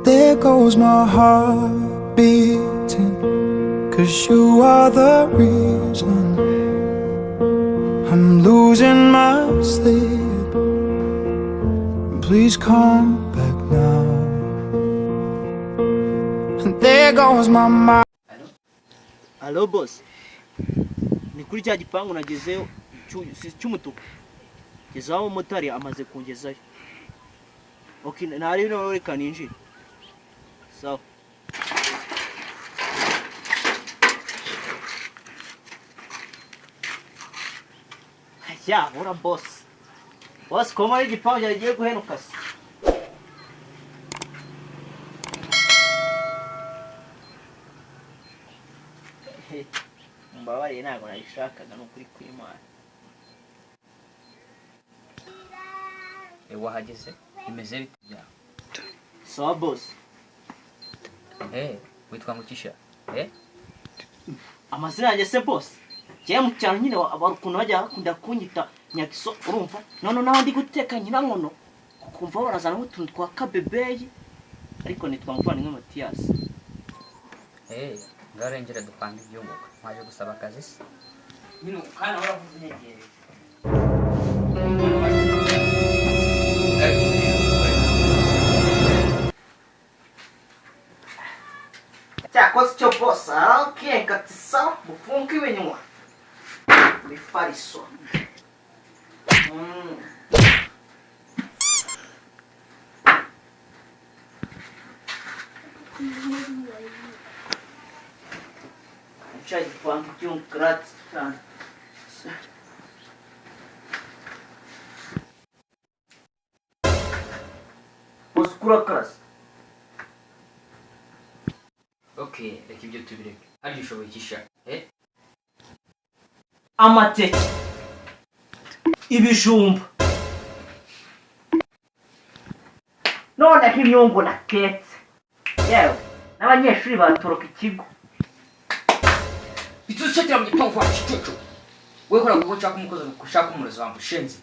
There goes my heart beating, 'cause you are the reason I'm losing my sleep. Please come back now. And there goes my mind. Hello boss. Ni kuri cya gipangu nagezeyo cy'umutuku. Gezaho motari amaze kungezayo. Okay, nari no reka ninjire. So. Ya, ora boss. Boss, koma ari gipangu yagiye guhenuka se. Mbabariye ntago nabishakaga no kuri kwimana. Wahageze imeze bite bya? So boss. Witwa ngukisha? Amazina yanjye se boss. Cyeye mu cyaro nyine abarukuntu bajya kunda kunyita Nyagiso urumva? None naho ndi guteka nyina nkono. Kumva barazana utuntu twa kabebeyi. Ariko nitwa muvandimwe Mathias. Ngarengera dupanga ibyunguka. Mwaje gusaba akazi se? Nyine kana waravuze nyegereye. Cyakoze cyo boss, okay, katisa bufunka ibinywa. Bifariso. Chai bufunka cy'umukrat cyane. Boss kurakas. Okay, reka ibyo tubireke. Hari ushoboye kisha? Amateke. Ibijumba. None nk'imyungu naketse. Yewe, n'abanyeshuri batoroka ikigo. Bituzitira mu gipangu kwa kicucu. Wewe kora ngo ushaka umukozi gushaka umurozi wambu shenzi.